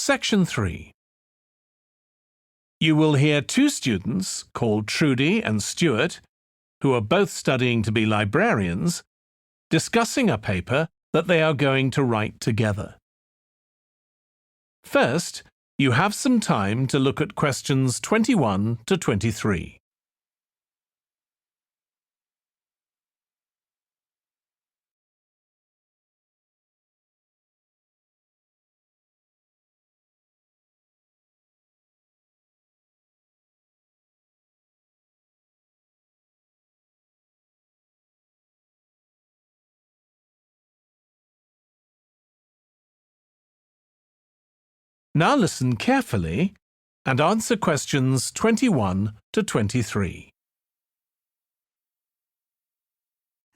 Section 3. You will hear two students called Trudy and Stuart, who are both studying to be librarians, discussing a paper that they are going to write together. First, you have some time to look at questions 21 to 23. Now listen carefully and answer questions 21 to 23.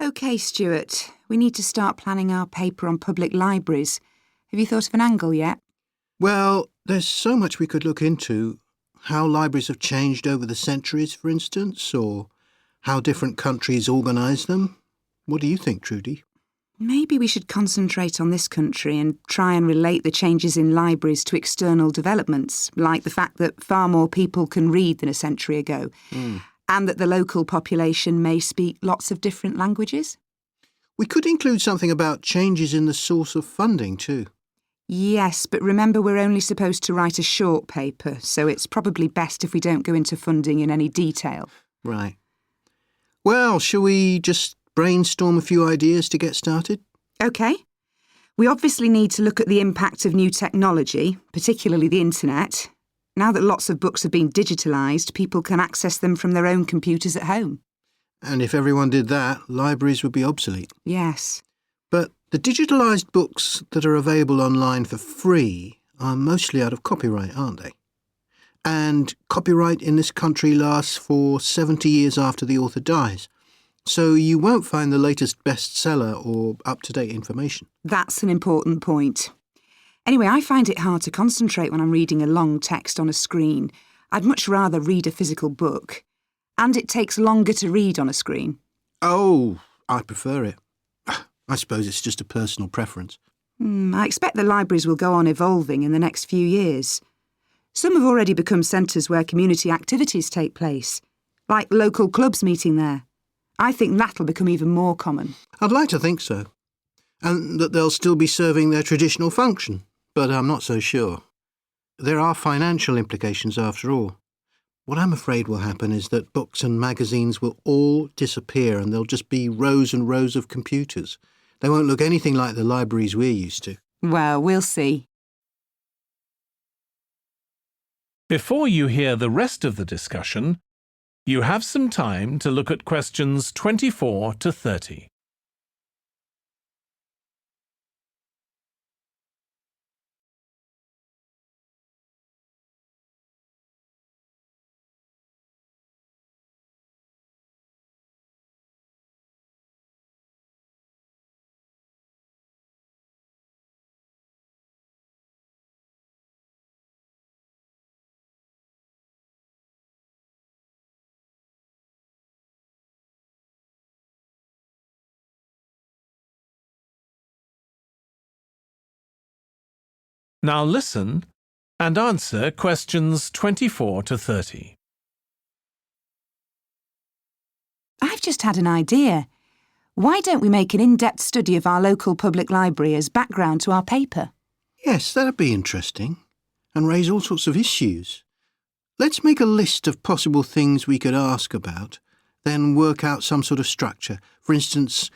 OK, Stuart, we need to start planning our paper on public libraries. Have you thought of an angle yet? Well, there's so much we could look into. How libraries have changed over the centuries, for instance, or how different countries organise them. What do you think, Trudy? Maybe we should concentrate on this country and try and relate the changes in libraries to external developments, like the fact that far more people can read than a century ago, and that the local population may speak lots of different languages. We could include something about changes in the source of funding too. Yes, but remember we're only supposed to write a short paper, so it's probably best if we don't go into funding in any detail. Right. Well, shall we just brainstorm a few ideas to get started? OK. We obviously need to look at the impact of new technology, particularly the internet. Now that lots of books have been digitalised, people can access them from their own computers at home. And if everyone did that, libraries would be obsolete. Yes. But the digitalised books that are available online for free are mostly out of copyright, aren't they? And copyright in this country lasts for 70 years after the author dies. So you won't find the latest bestseller or up-to-date information. That's an important point. Anyway, I find it hard to concentrate when I'm reading a long text on a screen. I'd much rather read a physical book. And it takes longer to read on a screen. Oh, I prefer it. I suppose it's just a personal preference. I expect the libraries will go on evolving in the next few years. Some have already become centres where community activities take place, like local clubs meeting there. I think that'll become even more common. I'd like to think so. And that they'll still be serving their traditional function, but I'm not so sure. There are financial implications after all. What I'm afraid will happen is that books and magazines will all disappear and there'll just be rows and rows of computers. They won't look anything like the libraries we're used to. Well, we'll see. Before you hear the rest of the discussion, you have some time to look at questions 24 to 30. Now listen and answer questions 24 to 30. I've just had an idea. Why don't we make an in-depth study of our local public library as background to our paper? Yes, that'd be interesting. And raise all sorts of issues. Let's make a list of possible things we could ask about, then work out some sort of structure. For instance,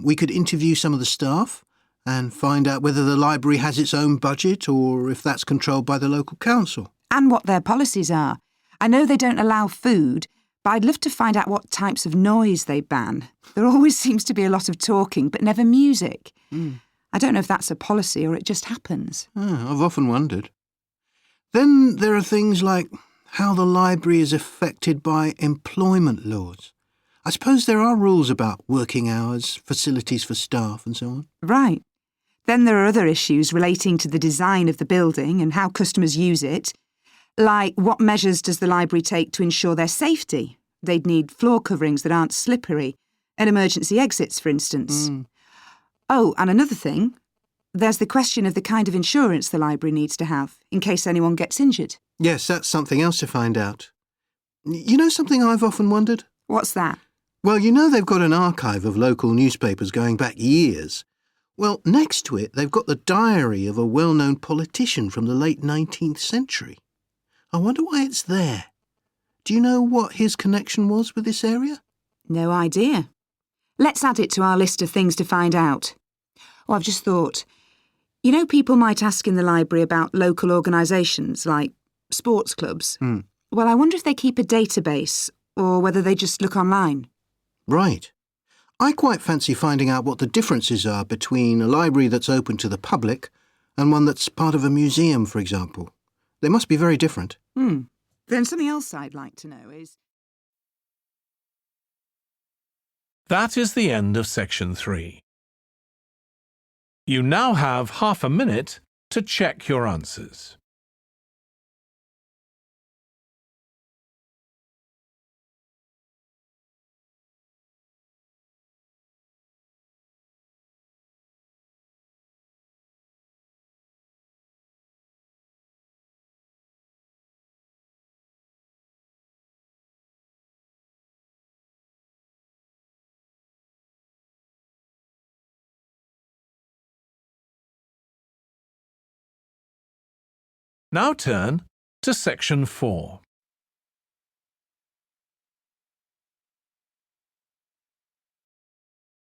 we could interview some of the staff and find out whether the library has its own budget or if that's controlled by the local council. And what their policies are. I know they don't allow food, but I'd love to find out what types of noise they ban. There always seems to be a lot of talking, but never music. I don't know if that's a policy or it just happens. I've often wondered. Then there are things like how the library is affected by employment laws. I suppose there are rules about working hours, facilities for staff and so on. Right. Then there are other issues relating to the design of the building and how customers use it, like what measures does the library take to ensure their safety? They'd need floor coverings that aren't slippery, and emergency exits, for instance. Oh, and another thing, There's the question of the kind of insurance the library needs to have, in case anyone gets injured. Yes, that's something else to find out. You know something I've often wondered? What's that? Well, you know they've got an archive of local newspapers going back years. Well, next to it, they've got the diary of a well-known politician from the late 19th century. I wonder why it's there. Do you know what his connection was with this area? No idea. Let's add it to our list of things to find out. Oh, I've just thought. You know, people might ask in the library about local organisations like sports clubs. Well, I wonder if they keep a database or whether they just look online. Right. I quite fancy finding out what the differences are between a library that's open to the public and one that's part of a museum, for example. They must be very different. Then something else I'd like to know is... That is the end of section 3. You now have half a minute to check your answers. Now turn to section 4.